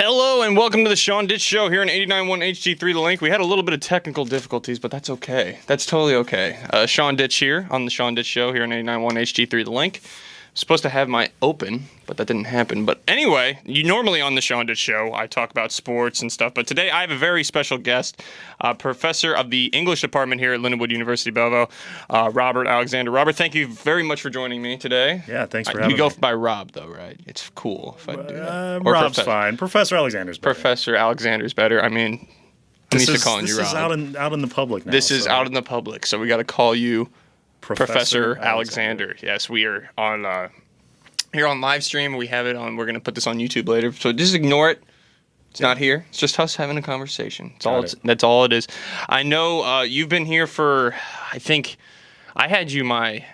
Hello and welcome to the Sean Ditch Show here on 89.1 HD3 The Link. We had a little bit of technical difficulties, but that's okay. That's totally okay. Sean Ditch here on the Sean Ditch Show here on 89.1 HD3 The Link. Supposed to have my open, but that didn't happen. But anyway, normally on the Sean Ditch Show, I talk about sports and stuff. But today I have a very special guest, professor of the English department here at Lindenwood University Belleville, Robert Alexander. Robert, thank you very much for joining me today. Yeah, thanks for having me. You go by Rob, though, right? It's cool if I do that. Rob's fine. Professor Alexander's better. Professor Alexander's better. I mean, I'm used to calling you Rob. This is out in the public now. This is out in the public, so we got to call you Professor Alexander. Yes, we are on here on live stream. We have it on. We're gonna put this on YouTube later, so just ignore it. It's not here. It's just us having a conversation. That's all it is. I know you've been here for. I think I had you my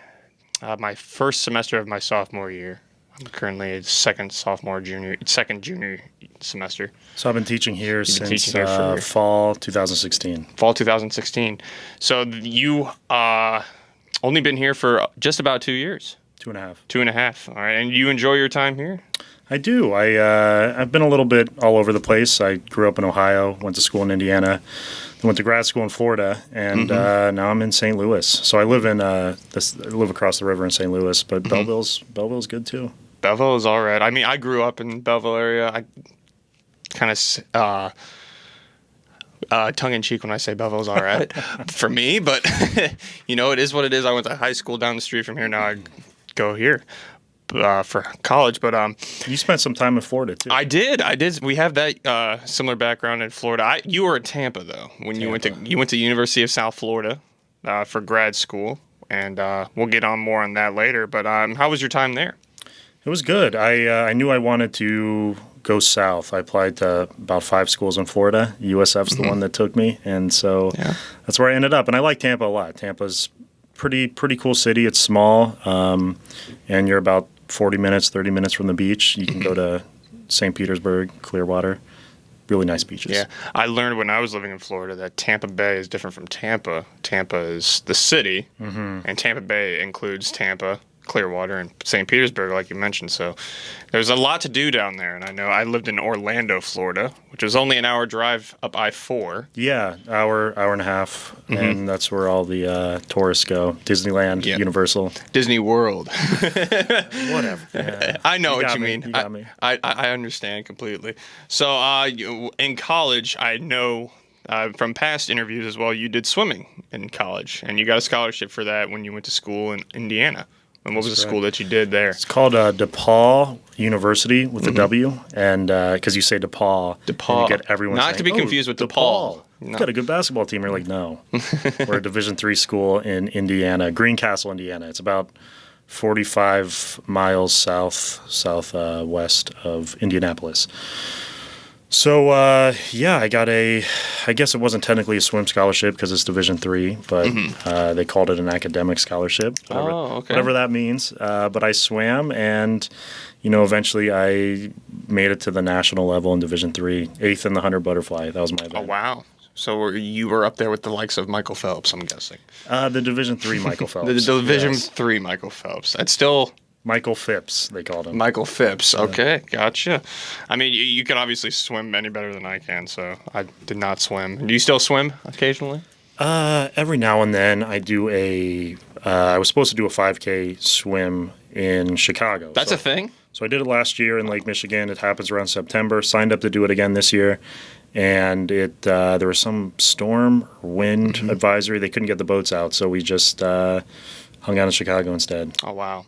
first semester of my sophomore year. I'm currently a second junior semester. So I've been teaching here since fall 2016. Fall 2016. So you only been here for just about 2 years. 2.5. 2.5. All right. And you enjoy your time here? I do. I've been a little bit all over the place. I grew up in Ohio, went to school in Indiana, then went to grad school in Florida, and now I'm in St. Louis. So I live I live across the river in St. Louis, but Belleville's good too. Belleville is all right. I mean, I grew up in Belleville area. I kind of tongue-in-cheek when I say Belleville's all right for me, but it is what it is. I went to high school down the street from here. Now I go here for college, but you spent some time in Florida too. I did. We have that similar background in Florida. You were at Tampa though when you went to University of South Florida for grad school, and we'll get on more on that later. But how was your time there? It was good. I knew I wanted to go south. I applied to about 5 schools in Florida. USF's the one that took me, and so that's where I ended up. And I like Tampa a lot. Tampa's pretty cool city. It's small, and you're about 30 minutes from the beach. You can go to St. Petersburg, Clearwater. Really nice beaches. Yeah, I learned when I was living in Florida that Tampa Bay is different from Tampa. Tampa is the city, and Tampa Bay includes Tampa, Clearwater, and St. Petersburg, like you mentioned. So there's a lot to do down there. And I know I lived in Orlando, Florida, which is only an hour drive up I-4. Yeah, hour and a half. And that's where all the tourists go. Disneyland, Universal. Disney World. Whatever. Yeah. I know what you mean. You got me. I understand completely. So in college, I know from past interviews as well, you did swimming in college. And you got a scholarship for that when you went to school in Indiana. And what was the school that you did there? It's called DePaul University with a W, and because you say DePaul, DePaul, you get everyone not saying, to be confused with DePaul. No. Got a good basketball team. You're like, no, we're a Division III school in Indiana, Greencastle, Indiana. It's about 45 miles southwest of Indianapolis. So, I got I guess it wasn't technically a swim scholarship because it's Division III, but they called it an academic scholarship, whatever that means. But I swam, and, eventually I made it to the national level in Division III, 8th in the 100 butterfly. That was my event. Oh, wow. So you were up there with the likes of Michael Phelps, I'm guessing. The Division III Michael Phelps. The Division III Michael Phelps. That's still... Michael Phipps, they called him. Michael Phipps. Okay, gotcha. I mean, you can obviously swim any better than I can, so I did not swim. Do you still swim occasionally? Every now and then I do I was supposed to do a 5K swim in Chicago. That's a thing? So I did it last year in Lake Michigan. It happens around September. Signed up to do it again this year. And there was some storm or wind advisory. They couldn't get the boats out, so we just hung out in Chicago instead. Oh, wow.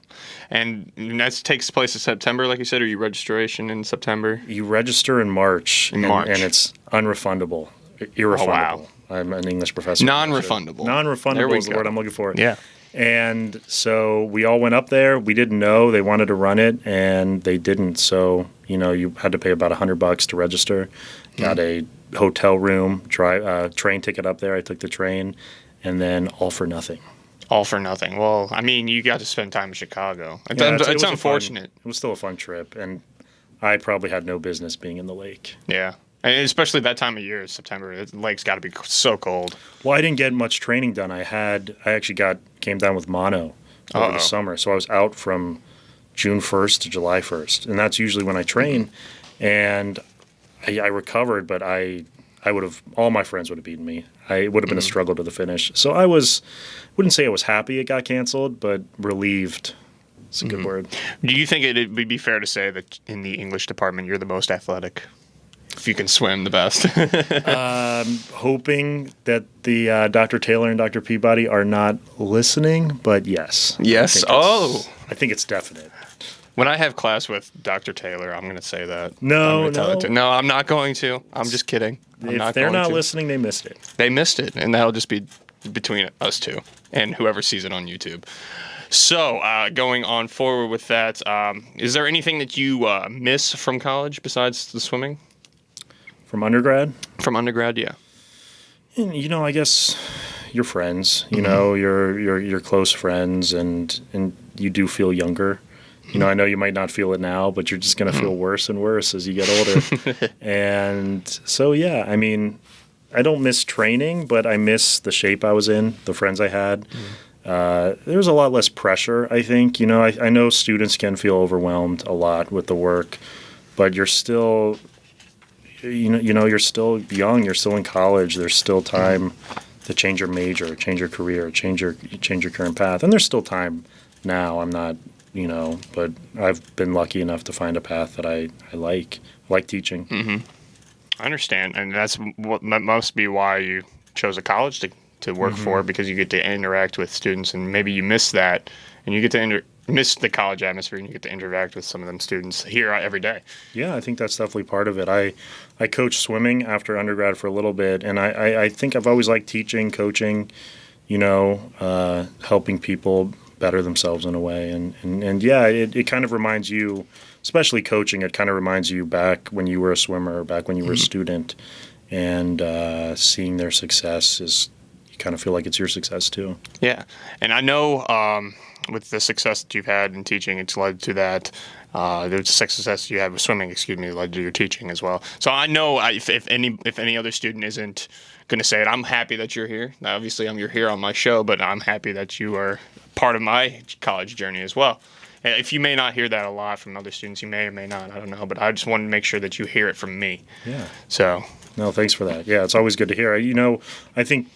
And that takes place in September, like you said, or you registration in September? You register in March. And it's unrefundable, irrefundable. Oh, wow. I'm an English professor. Non-refundable. Non-refundable is the word I'm looking for. Yeah. And so we all went up there. We didn't know. They wanted to run it, and they didn't. So, you had to pay about $100 to register. Got a hotel room, train ticket up there. I took the train, and then all for nothing. All for nothing. Well, I mean, you got to spend time in Chicago. It's unfortunate. It was still a fun trip, and I probably had no business being in the lake. Yeah. And especially that time of year, September, the lake's got to be so cold. Well, I didn't get much training done. I actually came down with mono over the summer, so I was out from June 1st to July 1st, and that's usually when I train. And I recovered, but I would have, all my friends would have beaten me. It would have been a struggle to the finish. So wouldn't say I was happy it got canceled, but relieved. It's a good word. Do you think it would be fair to say that in the English department you're the most athletic? If you can swim the best. Hoping that the Dr. Taylor and Dr. Peabody are not listening, but yes. Yes. I think it's definite. When I have class with Dr. Taylor, I'm going to say that. No. No, I'm not going to. I'm just kidding. If they're not listening, they missed it. They missed it, and that'll just be between us two and whoever sees it on YouTube. So, going on forward with that, is there anything that you miss from college besides the swimming? From undergrad? From undergrad, yeah. And, I guess your friends. Your close friends, and you do feel younger. I know you might not feel it now, but you're just going to feel worse and worse as you get older. And so, yeah, I mean, I don't miss training, but I miss the shape I was in, the friends I had. There was a lot less pressure, I think. I know students can feel overwhelmed a lot with the work, but you're still, you're still young. You're still in college. There's still time to change your major, change your career, change your current path. And there's still time now. I'm not, but I've been lucky enough to find a path that I like teaching. Mm-hmm. I understand. And that must be why you chose a college to work for, because you get to interact with students, and maybe you miss that, and you get to miss the college atmosphere, and you get to interact with some of them students here every day. Yeah, I think that's definitely part of it. I coached swimming after undergrad for a little bit, and I think I've always liked teaching, coaching, helping people better themselves in a way. And yeah, it kind of reminds you, especially coaching, it kind of reminds you back when you were a swimmer, back when you were a student, and seeing their success is, you kind of feel like it's your success too. Yeah. And I know with the success that you've had in teaching, it's led to that. The success you had with swimming, led to your teaching as well. So I know if any other student isn't going to say it, I'm happy that you're here. Now, obviously, you're here on my show, but I'm happy that you are part of my college journey as well. And if you may not hear that a lot from other students, you may or may not, I don't know, but I just wanted to make sure that you hear it from me. Yeah. So. No, thanks for that. Yeah, it's always good to hear. I think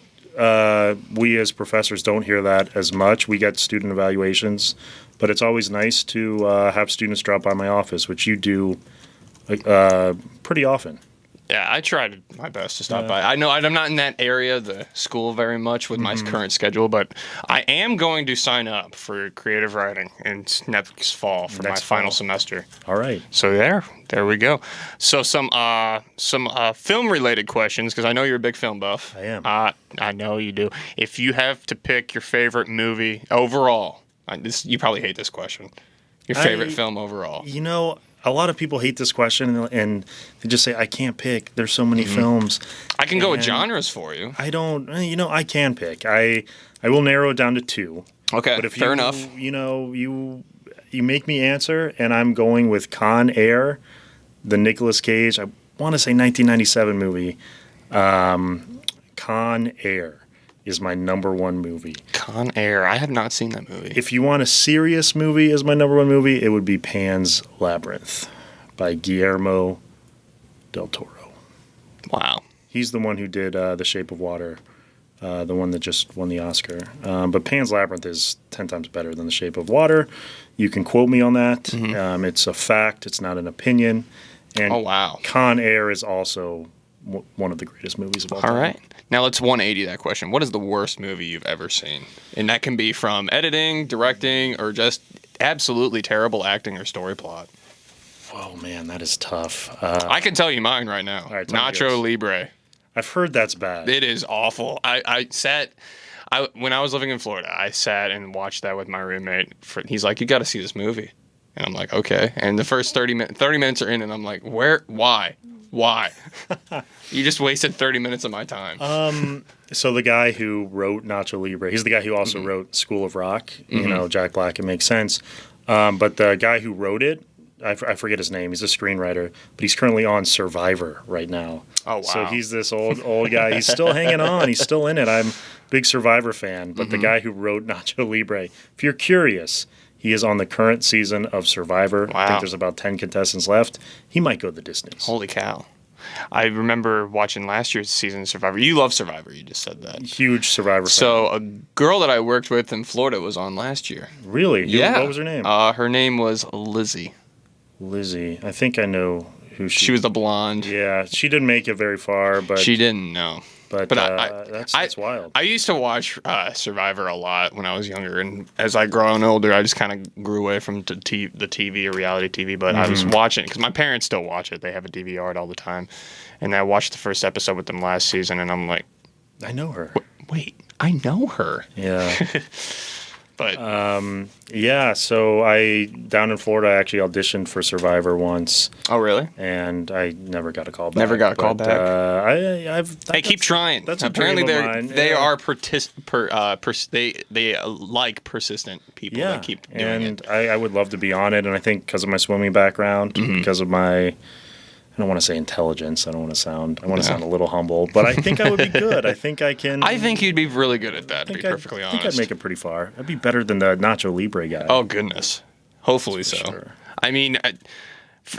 we as professors don't hear that as much. We get student evaluations, but it's always nice to have students drop by my office, which you do pretty often. Yeah, I tried my best to stop by. I know I'm not in that area of the school very much with my current schedule, but I am going to sign up for creative writing in next fall for my final semester. All right. So there we go. So some film-related questions, because I know you're a big film buff. I am. I know you do. If you have to pick your favorite movie overall, you probably hate this question. Your favorite film overall. A lot of people hate this question, and they just say, I can't pick. There's so many films. I can go with genres for you. I don't, I can pick. I will narrow it down to two. Okay, but if fair enough. You make me answer, and I'm going with Con Air, the Nicolas Cage, I want to say 1997 movie. Con Air is my number one movie. Con Air. I have not seen that movie. If you want a serious movie as my number one movie, it would be Pan's Labyrinth by Guillermo del Toro. Wow. He's the one who did The Shape of Water, the one that just won the Oscar. But Pan's Labyrinth is 10 times better than The Shape of Water. You can quote me on that. It's a fact. It's not an opinion. And oh, wow. Con Air is also one of the greatest movies of all time. All right. Now let's 180 that question. What is the worst movie you've ever seen? And that can be from editing, directing, or just absolutely terrible acting or story plot. Oh, man, that is tough. I can tell you mine right now. All right, Nacho Libre. I've heard that's bad. It is awful. When I was living in Florida, I sat and watched that with my roommate. He's like, you got to see this movie. And I'm like, okay. And the first 30 minutes are in, and I'm like, why? You just wasted 30 minutes of my time. So the guy who wrote Nacho Libre, he's the guy who also wrote School of Rock. Jack Black. It makes sense. But the guy who wrote it, I forget his name. He's a screenwriter, but he's currently on Survivor right now. Oh wow! So he's this old guy. He's still hanging on. He's still in it. I'm a big Survivor fan. But the guy who wrote Nacho Libre, if you're curious, he is on the current season of Survivor. Wow. I think there's about 10 contestants left. He might go the distance. Holy cow. I remember watching last year's season of Survivor. You love Survivor. You just said that. Huge Survivor fan. So a girl that I worked with in Florida was on last year. Really? Yeah. What was her name? Her name was Lizzie. Lizzie. I think I know who she. She was the blonde. Yeah, she didn't make it very far, but She didn't know. But that's wild. I used to watch Survivor a lot when I was younger, and as I grown older, I just kind of grew away from the TV or reality TV. But I was watching it because my parents still watch it. They have a DVR it all the time, and I watched the first episode with them last season, and I'm like, I know her. Wait, I know her. Yeah. But yeah, so down in Florida, I actually auditioned for Survivor once. Oh, really? And I never got a call back. Never got a call back. Hey, keep trying. That's apparently they yeah. are they like persistent people that keep doing it. And I would love to be on it, and I think because of my swimming background, because of my I don't want to say intelligence. I want to sound a little humble, but I think I would be good. I think I can. I think you'd be really good at that, to be perfectly honest. I think I'd make it pretty far. I'd be better than the Nacho Libre guy. Oh, goodness. Hopefully so. Sure. I mean,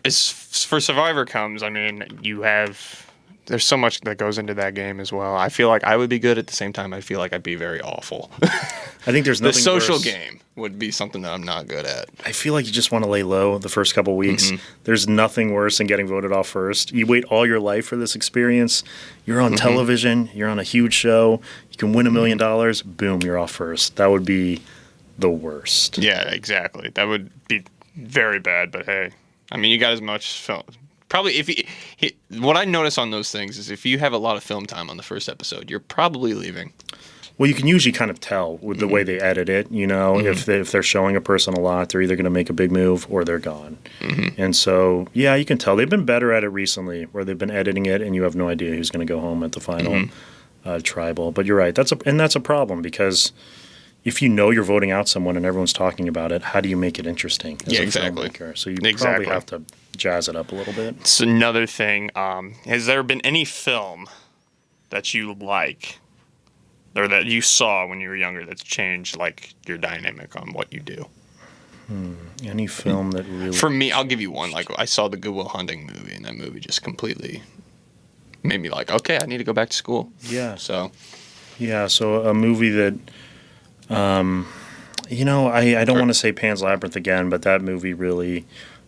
as for Survivor comes, I mean, there's so much that goes into that game as well. I feel like I would be good at the same time. I feel like I'd be very awful. I think there's nothing The social worse. game would be something that I'm not good at. I feel like you just want to lay low the first couple weeks. There's nothing worse than getting voted off first. You wait all your life for this experience. You're on television. You're on a huge show. You can win $1 million. Boom, you're off first. That would be the worst. Yeah, exactly. That would be very bad, but hey. I mean, you got as much film. Probably, what I notice on those things is if you have a lot of film time on the first episode, you're probably leaving. Well, you can usually kind of tell with the way they edit it. You know, if they're showing a person a lot, they're either going to make a big move or they're gone. And so, yeah, you can tell. They've been better at it recently, where they've been editing it and you have no idea who's going to go home at the final tribal. But you're right. That's a problem because if you know you're voting out someone and everyone's talking about it, how do you make it interesting as a filmmaker? So you probably have to jazz it up a little bit. It's another thing. Has there been any film that you like or that you saw when you were younger that's changed like your dynamic on what you do? Any film that really... For me, I'll give you one. Like I saw the Good Will Hunting movie, and that movie just completely made me like, okay, I need to go back to school. Yeah. So a movie that... I don't want to say Pan's Labyrinth again, but that movie really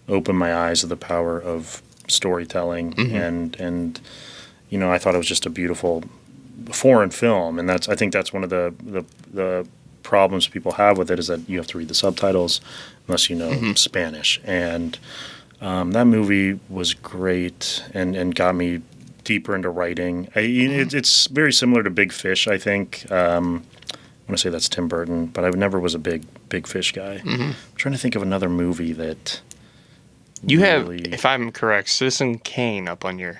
opened my eyes to the power of storytelling, and I thought it was just a beautiful foreign film, and I think that's one of the problems people have with it is that you have to read the subtitles unless you know Spanish, and that movie was great and got me deeper into writing. It's very similar to Big Fish, I think. I want to say that's Tim Burton, but I never was a big Fish guy. I'm trying to think of another movie that you have, if I'm correct, Citizen Kane up on the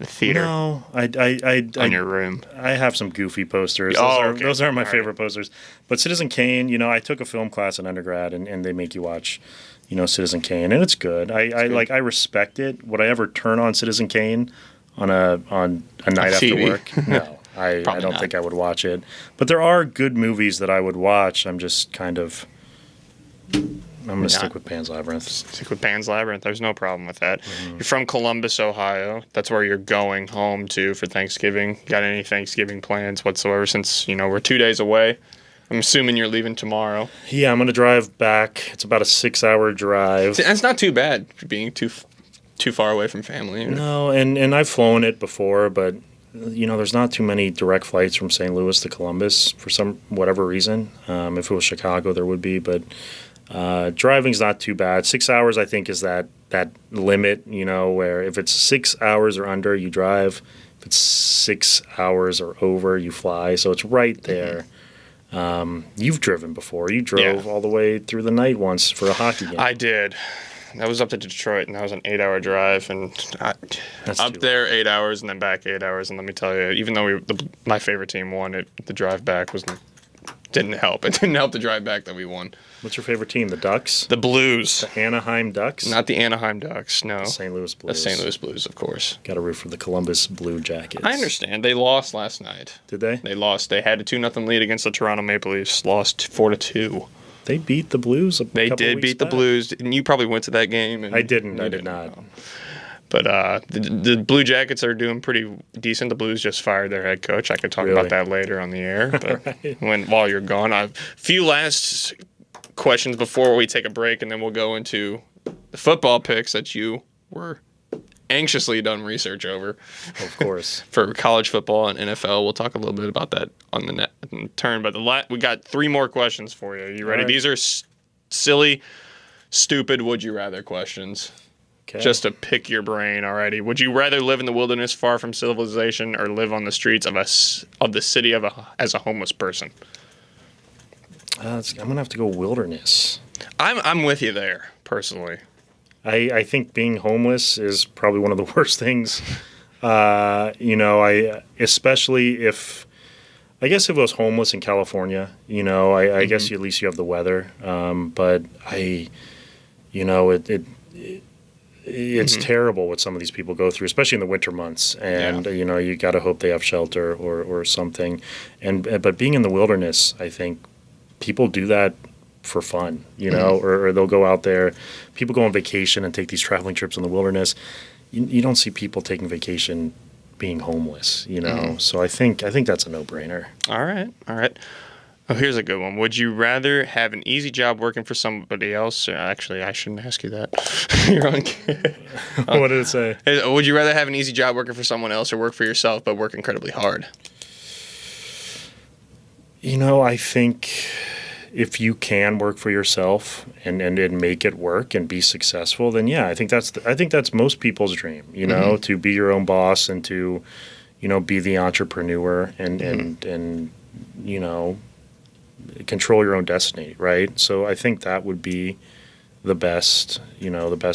theater. No, on your room. I have some goofy posters. Those aren't my favorite posters. But Citizen Kane, I took a film class in undergrad, and they make you watch, Citizen Kane, and it's good. I respect it. Would I ever turn on Citizen Kane on a night after work? No. I don't think I would watch it. But there are good movies that I would watch. I'm just kind of... I'm going to stick with Pan's Labyrinth. Stick with Pan's Labyrinth. There's no problem with that. You're from Columbus, Ohio. That's where you're going home to for Thanksgiving. Got any Thanksgiving plans whatsoever since, we're 2 days away? I'm assuming you're leaving tomorrow. Yeah, I'm going to drive back. It's about a 6-hour drive. That's not too bad for being too far away from family. No, and I've flown it before, but... there's not too many direct flights from St. Louis to Columbus for whatever reason. If it was Chicago, there would be, but driving's not too bad. 6 hours, I think, is that limit, where if it's 6 hours or under, you drive. If it's 6 hours or over, you fly. So it's right there. You've driven before. You drove all the way through the night once for a hockey game. I did. That was up to Detroit, and that was an 8-hour drive, and up there 8 hours, and then back 8 hours. And let me tell you, even though my favorite team won, the drive back didn't help. It didn't help the drive back that we won. What's your favorite team? The Ducks? The Blues. The Anaheim Ducks? Not the Anaheim Ducks, no. The St. Louis Blues. The St. Louis Blues, of course. Got to root for the Columbus Blue Jackets. I understand. They lost last night. Did they? They lost. They had a 2-0 lead against the Toronto Maple Leafs. Lost 4-2. They beat the Blues They did beat the Blues, and you probably went to that game. I didn't. I did not. But the Blue Jackets are doing pretty decent. The Blues just fired their head coach. I could talk about that later on the air. But Right. while you're gone, a few last questions before we take a break, and then we'll go into the football picks that you were anxiously done research over. Of course. For college football and NFL. We'll talk a little bit about that on the turn. But we got 3 more questions for you. You ready? All right. These are silly, stupid would you rather questions. Okay. Just to pick your brain already. Would you rather live in the wilderness far from civilization or live on the streets of the city as a homeless person? I'm going to have to go wilderness. I'm with you there, personally. I think being homeless is probably one of the worst things. Especially if I guess if it was homeless in California, I guess at least you have the weather. But it's terrible what some of these people go through, especially in the winter months. And you got to hope they have shelter or something. But being in the wilderness, I think people do that for fun, or they'll go out there. People go on vacation and take these traveling trips in the wilderness. You don't see people taking vacation being homeless, So I think that's a no-brainer. All right. Oh, here's a good one. Would you rather have an easy job working for somebody else? Actually, I shouldn't ask you that. You're on. What did it say? Would you rather have an easy job working for someone else or work for yourself but work incredibly hard? I think if you can work for yourself and make it work and be successful, then I think that's most people's dream, to be your own boss and to, be the entrepreneur and control your own destiny, right? So I think that would be the best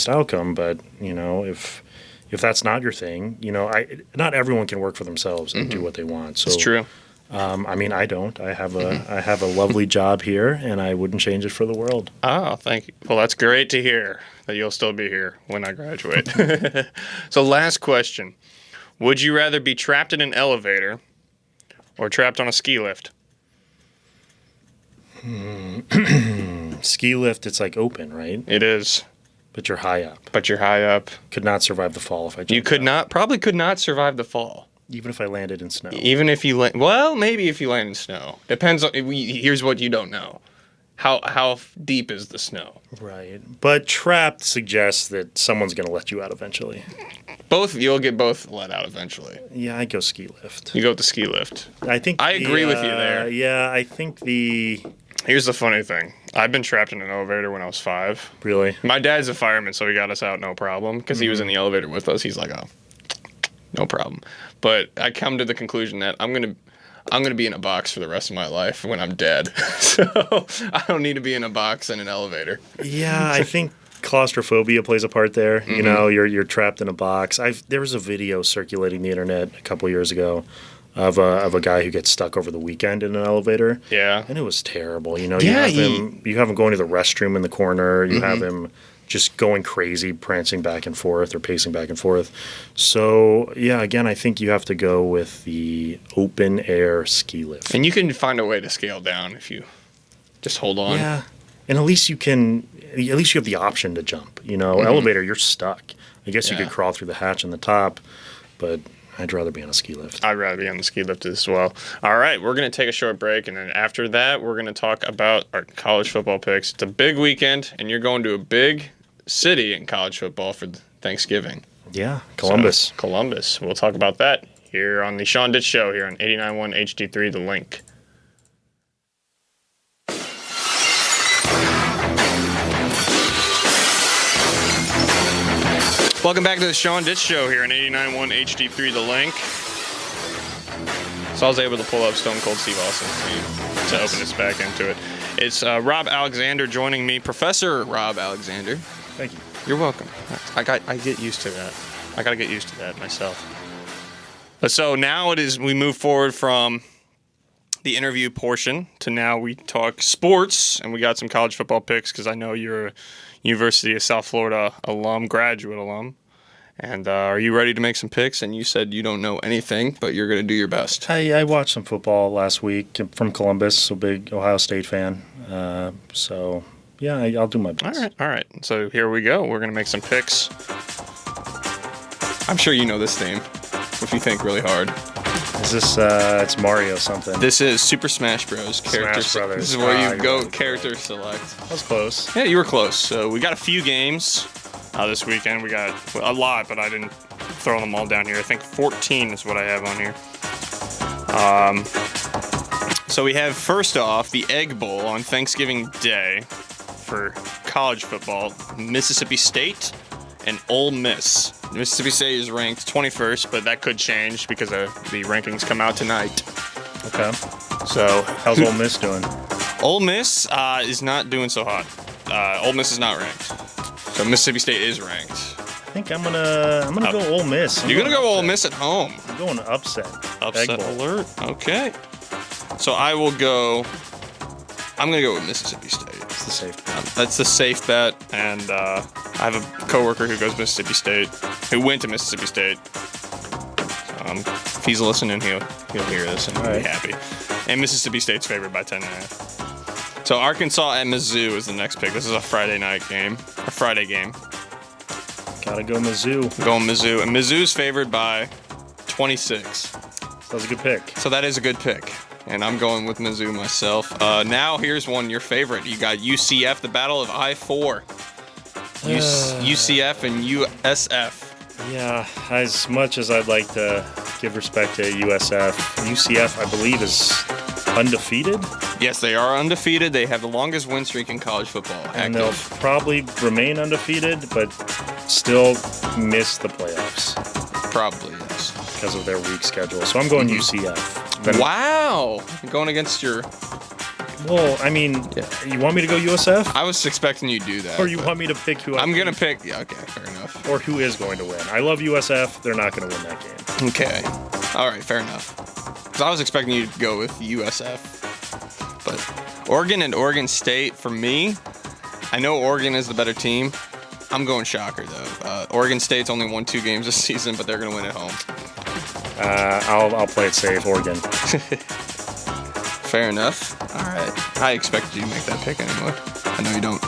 outcome. But, if that's not your thing, not everyone can work for themselves and do what they want. So it's true. I don't. I have a lovely job here, and I wouldn't change it for the world. Oh, thank you. Well, that's great to hear that you'll still be here when I graduate. So last question. Would you rather be trapped in an elevator or trapped on a ski lift? Ski lift, it's like open, right? It is. But you're high up. Could not survive the fall if I jumped You could out. probably could not survive the fall. Even if I landed in snow. Even if you maybe if you land in snow. Depends on. Here's what you don't know: how deep is the snow? Right, but trapped suggests that someone's going to let you out eventually. You'll get both let out eventually. Yeah, I go ski lift. You go with the ski lift. I think I agree with you there. Yeah, I think Here's the funny thing: I've been trapped in an elevator when I was 5. Really. My dad's a fireman, so he got us out no problem because he was in the elevator with us. He's like, oh, no problem. But I come to the conclusion that I'm gonna be in a box for the rest of my life when I'm dead. So I don't need to be in a box in an elevator. Yeah, I think claustrophobia plays a part there. You're trapped in a box. There was a video circulating the internet a couple years ago of a guy who gets stuck over the weekend in an elevator. Yeah, and it was terrible. You have him going to the restroom in the corner. You have him just going crazy, prancing back and forth or pacing back and forth. So, again, I think you have to go with the open air ski lift. And you can find a way to scale down if you just hold on. Yeah, and at least you have the option to jump. Elevator, you're stuck. I guess you could crawl through the hatch in the top, but I'd rather be on a ski lift. I'd rather be on the ski lift as well. All right, we're going to take a short break, and then after that, we're going to talk about our college football picks. It's a big weekend, and you're going to a big city in college football for Thanksgiving. Yeah, Columbus. So, Columbus. We'll talk about that here on the Sean Ditch Show here on 89.1 HD3, The Link. Welcome back to the Sean Ditch Show here on 89.1 HD3 The Link. So I was able to pull up Stone Cold Steve Austin to open us back into it. It's Rob Alexander joining me, Professor Rob Alexander. Thank you. You're welcome. I get used to that. I got to get used to that myself. So now we move forward from the interview portion to now we talk sports, and we got some college football picks because I know you're a University of South Florida graduate alum. And are you ready to make some picks? And you said you don't know anything, but you're going to do your best. I watched some football last week. I'm from Columbus, so big Ohio State fan. I'll do my best. All right. So here we go. We're going to make some picks I'm sure you know this theme if you think really hard. Is this, it's Mario something. This is Super Smash Bros. Smash Brothers. This is where you go right. character select. That was close. Yeah, you were close. So we got a few games this weekend. We got a lot, but I didn't throw them all down here. I think 14 is what I have on here. So we have, first off, the Egg Bowl on Thanksgiving Day for college football. Mississippi State and Ole Miss. Mississippi State is ranked 21st, but that could change because the rankings come out tonight. Okay. So how's Ole Miss doing? Ole Miss is not doing so hot. Ole Miss is not ranked. So Mississippi State is ranked. I think I'm gonna go Ole Miss. You're gonna go Ole Miss at home. I'm going upset. Upset alert. Okay. So I'm gonna go with Mississippi State. It's the safe bet. That's the safe bet, and I have a coworker who goes Mississippi State, who went to Mississippi State. If he's listening, he'll hear this and he'll be happy. And Mississippi State's favored by 10.5. So Arkansas at Mizzou is the next pick. This is a Friday game. Gotta go Mizzou. Going Mizzou, and Mizzou's favored by 26. That's a good pick. So that is a good pick. And I'm going with Mizzou myself. Now here's one, your favorite. You got UCF, the Battle of I-4. UCF and USF. Yeah, as much as I'd like to give respect to USF, UCF, I believe, is undefeated. Yes, they are undefeated. They have the longest win streak in college football. And they'll probably remain undefeated, but still miss the playoffs. Probably, yes. Because of their weak schedule. So I'm going UCF. Wow! You're going against your... Well, I mean, You want me to go USF? I was expecting you to do that. Or you want me to pick who I'm going to pick... Yeah, okay, fair enough. Or who is going to win. I love USF. They're not going to win that game. Okay. All right, fair enough. Because I was expecting you to go with USF. But Oregon and Oregon State, for me, I know Oregon is the better team. I'm going Shocker, though. Oregon State's only won 2 games this season, but they're going to win at home. I'll play it safe, Oregon. Fair enough. All right. I expected you to make that pick anyway. I know you don't.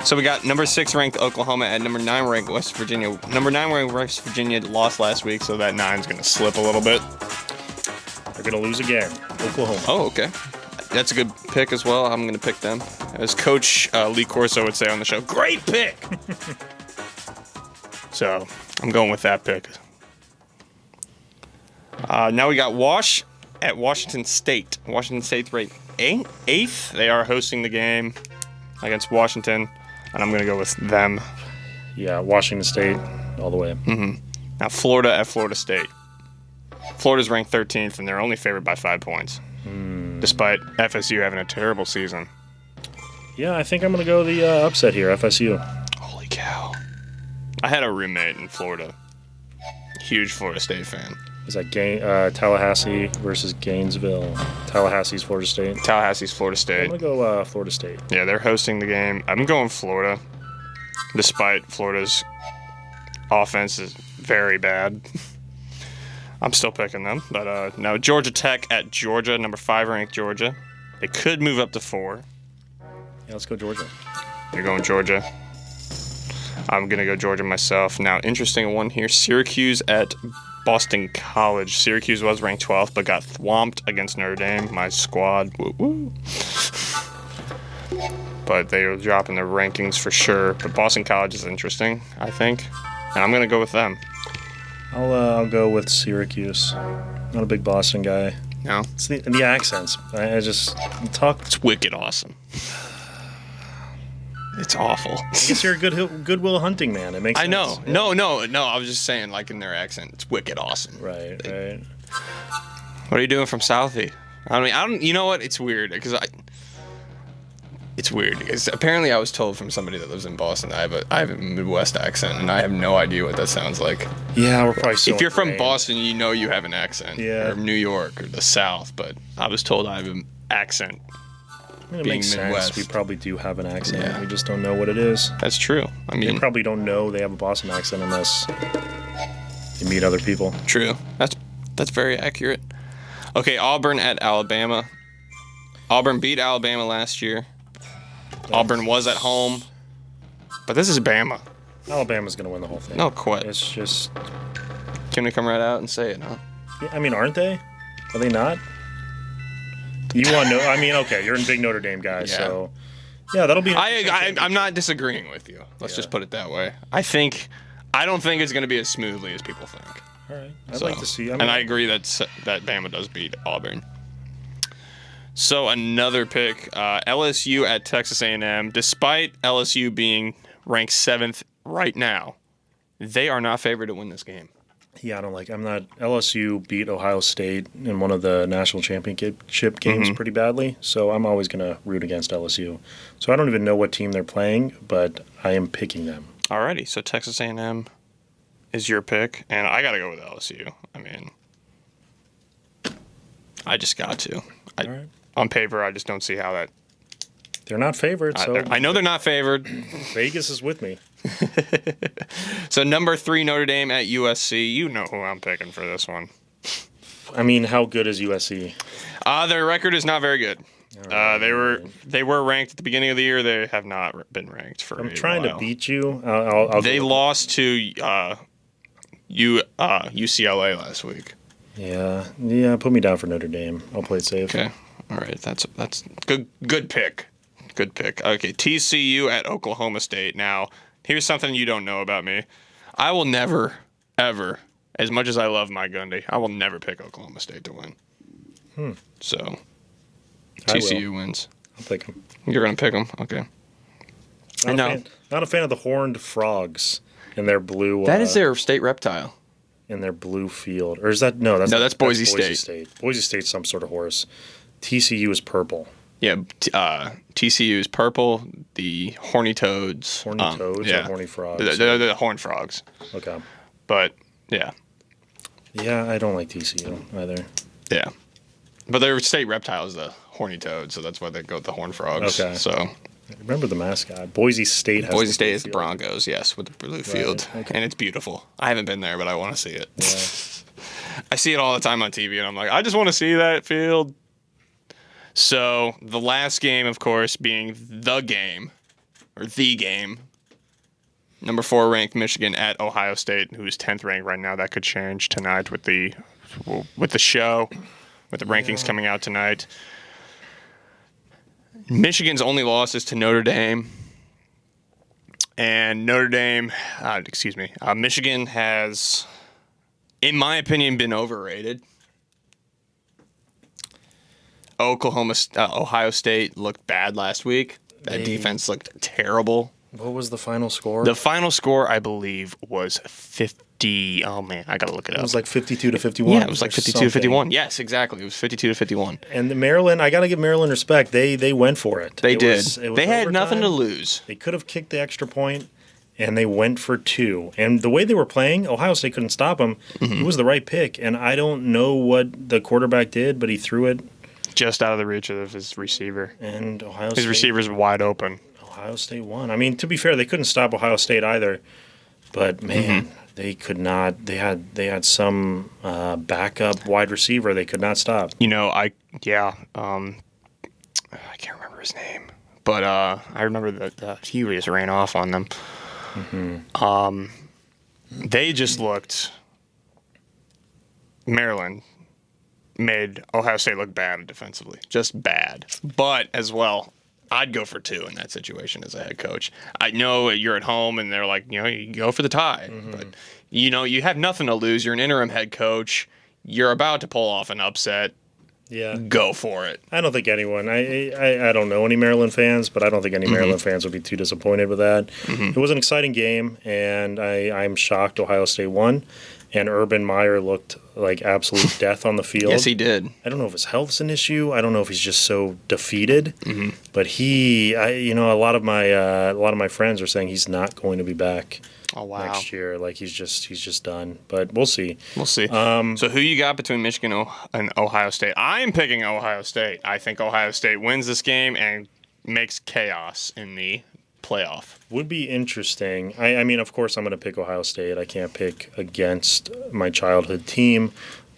So we got number 6 ranked Oklahoma at number 9 ranked West Virginia. Number 9 ranked West Virginia lost last week, so that 9's going to slip a little bit. They're going to lose again. Oklahoma. Oh, okay. That's a good pick as well. I'm going to pick them. As Coach Lee Corso would say on the show, great pick! So I'm going with that pick. Now we got Wash at Washington State. Washington State's ranked 8th. They are hosting the game against Washington, and I'm going to go with them. Yeah, Washington State all the way. Mm-hmm. Now Florida at Florida State. Florida's ranked 13th, and they're only favored by 5 points, despite FSU having a terrible season. Yeah, I think I'm going to go the upset here, FSU. Holy cow. I had a roommate in Florida. Huge Florida State fan. Is that Tallahassee versus Gainesville? Tallahassee's Florida State. Tallahassee's Florida State. I'm going to go Florida State. Yeah, they're hosting the game. I'm going Florida, despite Florida's offense is very bad. I'm still picking them. But now Georgia Tech at Georgia, number 5 ranked Georgia. They could move up to 4. Yeah, let's go Georgia. You're going Georgia. I'm going to go Georgia myself. Now, interesting one here. Syracuse at Boston College. Syracuse was ranked 12th, but got thwomped against Notre Dame. My squad. Woo-woo. But they are dropping their rankings for sure. But Boston College is interesting, I think. And I'm going to go with them. I'll go with Syracuse. Not a big Boston guy. No? It's the accents. I just talk. It's wicked awesome. It's awful. I guess you're a Goodwill Hunting man. It makes sense. I know. Yeah. No. I was just saying, like, in their accent, it's wicked awesome. Right. What are you doing from Southie? I don't. You know what? It's weird because It's weird because apparently I was told from somebody that lives in Boston that I have a Midwest accent, and I have no idea what that sounds like. Yeah, we're probably so If you're from ingrained. Boston, you know you have an accent. Yeah. Or New York or the South, but I was told I have an accent. I mean, it being makes Midwest. sense. We probably do have an accent. Yeah. We just don't know what it is. That's true. I mean, They probably don't know they have a Boston accent unless they meet other people. true. That's very accurate. Okay, Auburn at Alabama. Auburn beat Alabama last year. Auburn was at home, but this is Bama. Alabama's going to win the whole thing. No quit. It's just gonna come right out and say it, huh? Yeah, I mean, aren't they? Are they not? You want no? I mean, okay, you're a big Notre Dame guy, so yeah, that'll be. I'm not disagreeing with you. Let's just put it that way. I don't think it's gonna be as smoothly as people think. All right, I'd like to see. And I agree that Bama does beat Auburn. So another pick, LSU at Texas A&M. Despite LSU being ranked 7th right now, they are not favored to win this game. Yeah, LSU beat Ohio State in one of the national championship games pretty badly, so I'm always going to root against LSU. So I don't even know what team they're playing, but I am picking them. Alrighty, so Texas A&M is your pick, and I got to go with LSU. I mean, I just got to. All right. On paper, I just don't see how that. They're not favored, so I know they're not favored. Vegas is with me. So number 3, Notre Dame at USC. You know who I'm picking for this one. I mean, how good is USC? Their record is not very good. They were ranked at the beginning of the year. They have not been ranked for. I'm trying to beat you. They lost to UCLA last week. Yeah. Put me down for Notre Dame. I'll play it safe. Okay. All right. That's good pick. Good pick. Okay. TCU at Oklahoma State. Now, here's something you don't know about me. I will never, ever, as much as I love Mike Gundy, I will never pick Oklahoma State to win. So, TCU wins. I'll pick them. You're going to pick them? Okay. Not a fan of the horned frogs in their blue. That is their state reptile. In their blue field. Or is that? No, that's Boise State. Boise State's some sort of horse. TCU is purple. Yeah, TCU is purple. The horny toads. Horny toads or horny frogs? They're the horned frogs. Okay. But, yeah. Yeah, I don't like TCU either. Yeah. But their state reptile is the horny toad, so that's why they go with the horned frogs. Okay. So remember the mascot. Boise State is the Broncos, yes, with the blue field. Okay. And it's beautiful. I haven't been there, but I want to see it. Yeah. I see it all the time on TV, and I'm like, I just want to see that field. So the last game, of course, being the game. Number 4 ranked Michigan at Ohio State, who is 10th ranked right now. That could change tonight with the show, with the rankings coming out tonight. Michigan's only loss is to Notre Dame. And Michigan has, in my opinion, been overrated. Ohio State looked bad last week. That defense looked terrible. What was the final score? The final score, I believe, was 50. Oh, man, I got to look it up. It was like 52 to 51. Yeah, it was like 52 to 51. Yes, exactly. It was 52 to 51. And Maryland, I got to give Maryland respect. They went for it. They did. They had nothing to lose. They could have kicked the extra point, and they went for 2. And the way they were playing, Ohio State couldn't stop them. It was the right pick. And I don't know what the quarterback did, but he threw it just out of the reach of his receiver. And his receiver's wide open. Ohio State won. I mean, to be fair, they couldn't stop Ohio State either. But man, they could not. They had some backup wide receiver they could not stop. I can't remember his name, but I remember that he just ran off on them. They just looked. Maryland made Ohio State look bad defensively, just bad. But as well, I'd go for 2 in that situation as a head coach. I know you're at home and they're like, you go for the tie. But, you have nothing to lose. You're an interim head coach. You're about to pull off an upset. Yeah. Go for it. I don't think anyone, I don't know any Maryland fans, but I don't think any Maryland fans would be too disappointed with that. It was an exciting game, and I'm shocked Ohio State won. And Urban Meyer looked like absolute death on the field. Yes, he did. I don't know if his health's an issue. I don't know if he's just so defeated. But a lot of my friends are saying he's not going to be back next year. Like he's just done. But we'll see. So who you got between Michigan and Ohio State? I'm picking Ohio State. I think Ohio State wins this game and makes chaos in the playoff. Would be interesting. I mean, of course, I'm going to pick Ohio State. I can't pick against my childhood team,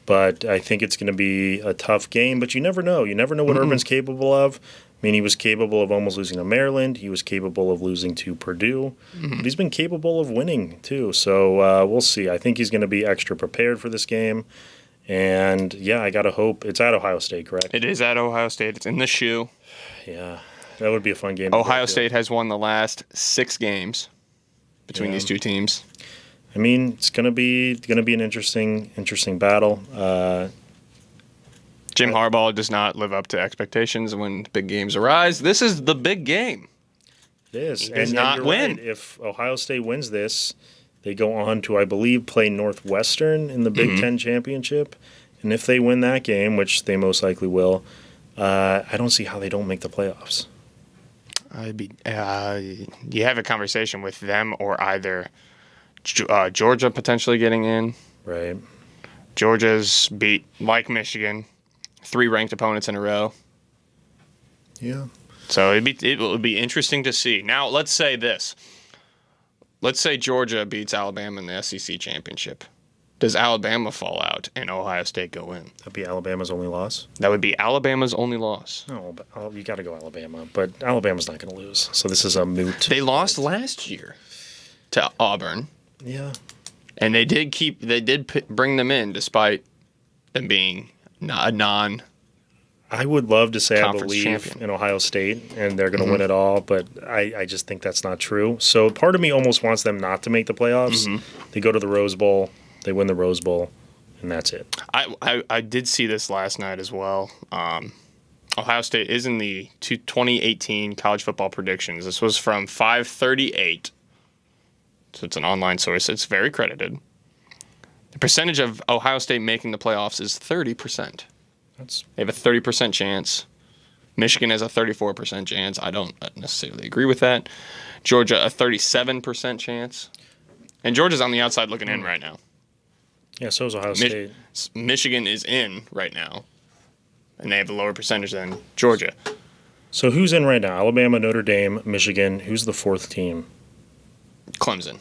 but I think it's going to be a tough game. But you never know. You never know what Urban's capable of. mean, he was capable of almost losing to Maryland. He was capable of losing to Purdue. But he's been capable of winning, too. So we'll see. I think he's going to be extra prepared for this game. And, yeah, I got to hope. It's at Ohio State, correct? It is at Ohio State. It's in the shoe. Yeah, that would be a fun game. Ohio State has won the last 6 games between these two teams. I mean, it's gonna be an interesting battle. Jim Harbaugh does not live up to expectations when big games arise. This is the big game. It is. He does not win. Right. If Ohio State wins this, they go on to, I believe, play Northwestern in the Big Ten championship. And if they win that game, which they most likely will, I don't see how they don't make the playoffs. You have a conversation with them or either Georgia potentially getting in. Right. Georgia's beat, like Michigan, 3 ranked opponents in a row. Yeah. So it will be interesting to see. Now, let's say this. Let's say Georgia beats Alabama in the SEC championship. Does Alabama fall out and Ohio State go in? That'd be Alabama's only loss? That would be Alabama's only loss. No, but you got to go Alabama. But Alabama's not going to lose. So this is a moot. They lost last year to Auburn. Yeah. And they did bring them in despite them being a non. I would love to say I believe champion in Ohio State and they're going to win it all, but I just think that's not true. So part of me almost wants them not to make the playoffs. They go to the Rose Bowl, they win the Rose Bowl, and that's it. I did see this last night as well. Ohio State is in the 2018 college football predictions. This was from 538. So it's an online source. It's very credited. The percentage of Ohio State making the playoffs is 30%. They have a 30% chance. Michigan has a 34% chance. I don't necessarily agree with that. Georgia, a 37% chance. And Georgia's on the outside looking in right now. Yeah, so is Ohio State. Michigan is in right now. And they have a lower percentage than Georgia. So who's in right now? Alabama, Notre Dame, Michigan. Who's the 4th team? Clemson.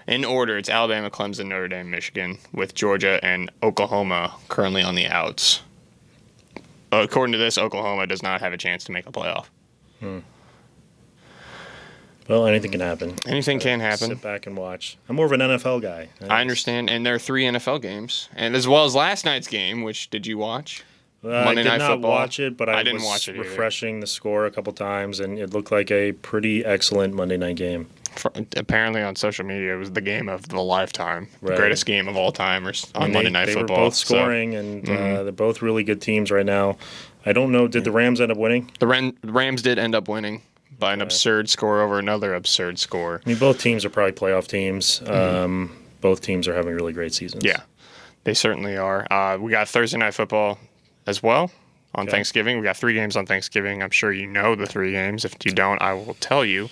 In order, it's Alabama, Clemson, Notre Dame, Michigan, with Georgia and Oklahoma currently on the outs. According to this, Oklahoma does not have a chance to make a playoff. Well, anything can happen. Anything can happen. Sit back and watch. I'm more of an NFL guy. I understand, and there are 3 NFL games, and as well as last night's game, which did you watch? Monday Night Football. Watch it, but I didn't was watch it either. Refreshing the score a couple times, and it looked like a pretty excellent Monday night game. Apparently on social media, it was the game of the lifetime, right. The greatest game of all time on Monday Night Football. They were both scoring, and they're both really good teams right now. I don't know, did the Rams end up winning? The Rams did end up winning by an absurd score over another absurd score. I mean, both teams are probably playoff teams. Both teams are having really great seasons. Yeah, they certainly are. We got Thursday Night Football as well on Thanksgiving. We got 3 games on Thanksgiving. I'm sure you know the 3 games. If you don't, I will tell you.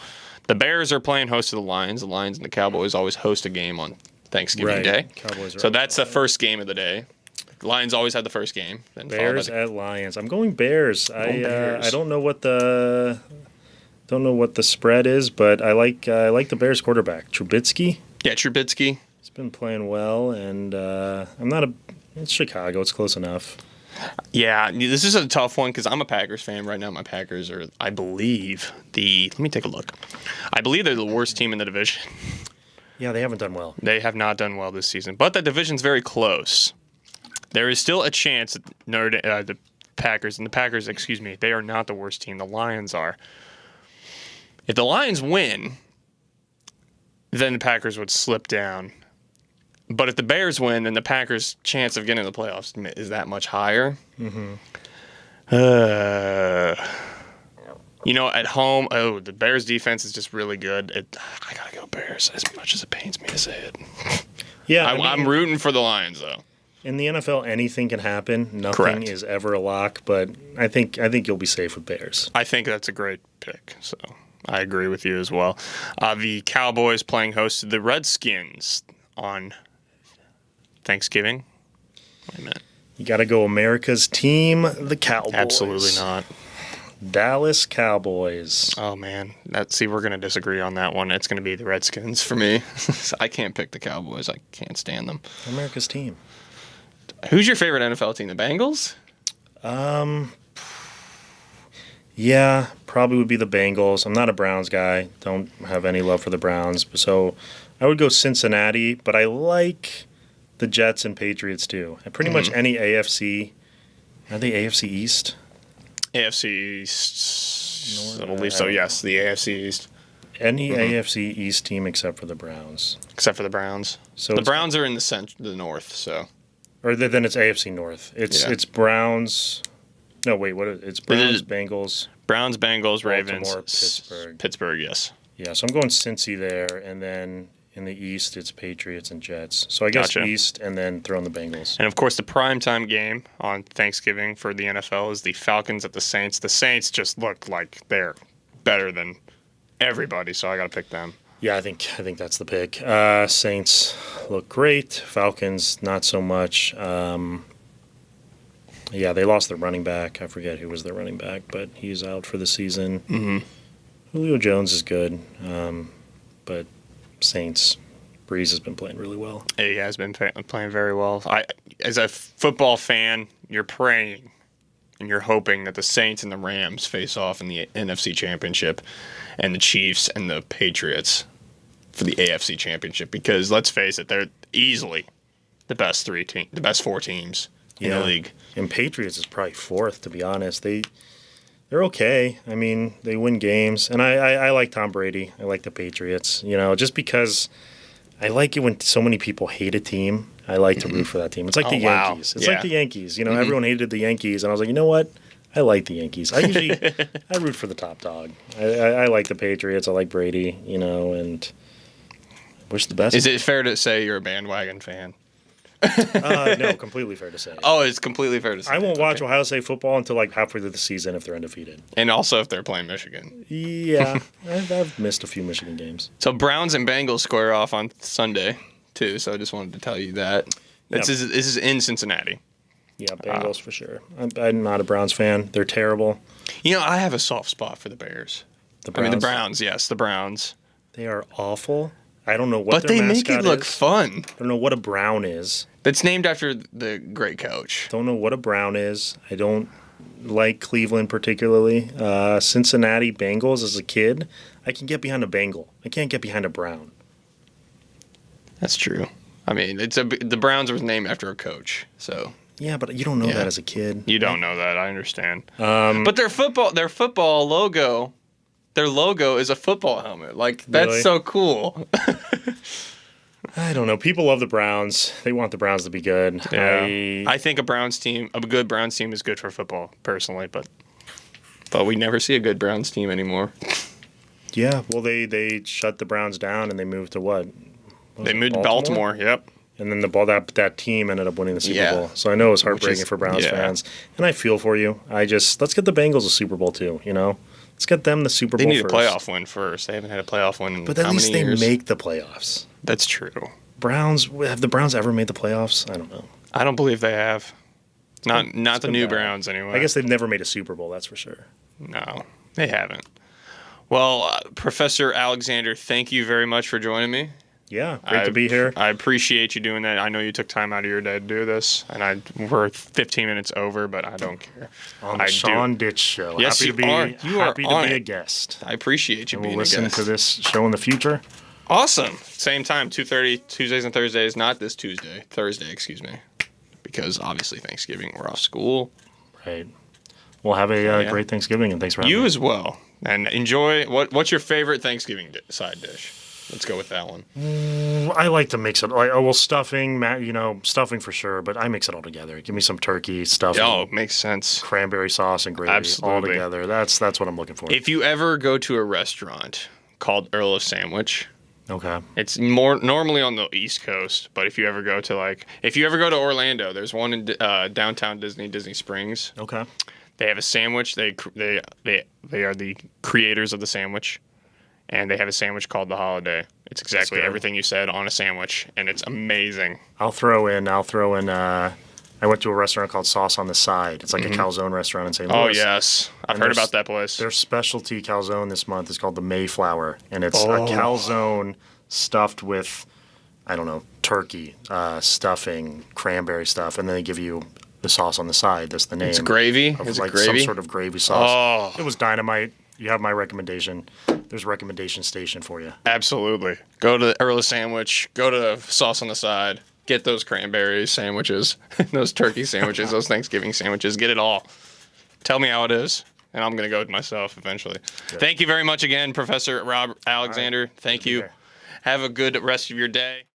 The Bears are playing host to the Lions. The Lions and the Cowboys always host a game on Thanksgiving Day. Cowboys are so that's the first game of the day. Lions always had the first game. Then Bears at Lions. I'm going Bears. Bears. I don't know what the spread is, but I like the Bears quarterback Trubisky. Yeah, Trubisky. He's been playing well, and it's Chicago. It's close enough. Yeah, this is a tough one because I'm a Packers fan right now. My Packers are, I believe, let me take a look. I believe they're the worst team in the division. Yeah, they haven't done well. They have not done well this season, but the division's very close. There is still a chance that the Packers, they are not the worst team. The Lions are. If the Lions win, then the Packers would slip down. But if the Bears win, then the Packers' chance of getting to the playoffs is that much higher. At home, the Bears' defense is just really good. I gotta go Bears, as much as it pains me to say it. Yeah, I'm rooting for the Lions, though. In the NFL, anything can happen. Nothing is ever a lock, but I think you'll be safe with Bears. I think that's a great pick, so I agree with you as well. The Cowboys playing host to the Redskins on Thanksgiving. Wait a minute. You got to go America's team, the Cowboys. Absolutely not. Dallas Cowboys. Oh, man. We're going to disagree on that one. It's going to be the Redskins for me. I can't pick the Cowboys. I can't stand them. America's team. Who's your favorite NFL team? The Bengals? Yeah, probably would be the Bengals. I'm not a Browns guy. Don't have any love for the Browns. So I would go Cincinnati, but I like the Jets and Patriots too. And pretty much any AFC. Are they AFC East? AFC East. I believe so, yes. The AFC East. Any AFC East team except for the Browns. Except for the Browns. So the Browns are in the north, so. Or then it's AFC North. It's Browns. No, wait, what? It's Browns, Bengals. Browns, Bengals, Baltimore, Ravens, Pittsburgh, yes. Yeah, so I'm going Cincy there, and then in the East it's Patriots and Jets. So I guess East, and then throw in the Bengals. And of course, the primetime game on Thanksgiving for the NFL is the Falcons at the Saints. The Saints just look like they're better than everybody, so I got to pick them. Yeah, I think that's the pick. Saints look great. Falcons not so much. Yeah, they lost their running back. I forget who was their running back, but he's out for the season. Mm-hmm. Julio Jones is good, but Saints, Breeze has been playing really well. He has been playing very well. As a football fan, you're praying and you're hoping that the Saints and the Rams face off in the NFC Championship, and the Chiefs and the Patriots for the AFC Championship, because let's face it, they're easily the best four teams in the league. And Patriots is probably fourth, to be honest. They're okay. I mean, they win games, and I like Tom Brady. I like the Patriots. Just because I like it when so many people hate a team. I like to root for that team. It's like the Yankees. It's like the Yankees. Everyone hated the Yankees, and I was like, you know what? I like the Yankees. I root for the top dog. I like the Patriots. I like Brady. And wish the best. Is it fair to say you're a bandwagon fan? No, completely fair to say. Oh, it's completely fair to say. I won't watch Ohio State football until like halfway through the season if they're undefeated. And also if they're playing Michigan. Yeah, I've missed a few Michigan games. So Browns and Bengals square off on Sunday, too, so I just wanted to tell you that. This is in Cincinnati. Yeah, Bengals for sure. I'm not a Browns fan. They're terrible. I have a soft spot for the Bears. The Browns, yes, the Browns. They are awful. I don't know what their mascot is. But they make it look fun. I don't know what a Brown is. That's named after the great coach. Don't know what a Brown is. I don't like Cleveland particularly. Cincinnati Bengals as a kid, I can get behind a Bengal. I can't get behind a Brown. That's true. I mean, the Browns was named after a coach, so. Yeah, but you don't know that as a kid. You don't know that. I understand. But their football logo. Their logo is a football helmet. Like, that's so cool. I don't know. People love the Browns. They want the Browns to be good. Yeah. I think a good Browns team is good for football, personally, but we never see a good Browns team anymore. Yeah, well, they shut the Browns down and they moved to what? They moved to Baltimore, yep. And then that team ended up winning the Super Bowl. So I know it was heartbreaking for Browns fans. And I feel for you. Let's get the Bengals a Super Bowl too, Let's get them the Super Bowl first. They need a playoff win first. They haven't had a playoff win in how many years? But at least they make the playoffs. That's true. Have the Browns ever made the playoffs? I don't know. I don't believe they have. Not the new Browns, anyway. I guess they've never made a Super Bowl, that's for sure. No, they haven't. Well, Professor Alexander, thank you very much for joining me. Yeah, great to be here. I appreciate you doing that. I know you took time out of your day to do this, and we're 15 minutes over, but I don't care. On the Sean Ditch Show. Yes, happy to be a guest. I appreciate you being a guest. We'll listen to this show in the future. Awesome. Same time, 2:30, Tuesdays and Thursdays. Not this Thursday, excuse me, because obviously Thanksgiving, we're off school. Right. We'll have a great Thanksgiving, and thanks for having me. You as well. And enjoy. What's your favorite Thanksgiving side dish? Let's go with that one. I like to mix it. Stuffing, stuffing for sure, but I mix it all together. Give me some turkey, stuffing. Oh, makes sense. Cranberry sauce and gravy all together. That's what I'm looking for. If you ever go to a restaurant called Earl of Sandwich, okay, it's more normally on the East Coast, but if you ever go to Orlando, there's one in downtown Disney Springs. Okay. They have a sandwich. They are the creators of the sandwich. And they have a sandwich called the Holiday. It's exactly everything you said on a sandwich, and it's amazing. I'll throw in. I went to a restaurant called Sauce on the Side. It's like a calzone restaurant in St. Louis. Oh yes, I've heard about that place. Their specialty calzone this month is called the Mayflower, and it's a calzone stuffed with, I don't know, turkey, stuffing, cranberry stuff, and then they give you the sauce on the side. That's the name. It's gravy? Of Is it like gravy? some sort of gravy sauce. Oh. It was dynamite. You have my recommendation. There's a recommendation station for you. Absolutely. Go to the Earl Sandwich. Go to Sauce on the Side. Get those cranberry sandwiches, those turkey sandwiches, those Thanksgiving sandwiches. Get it all. Tell me how it is, and I'm going to go myself eventually. Good. Thank you very much again, Professor Rob Alexander. Right. Thank you. Have a good rest of your day.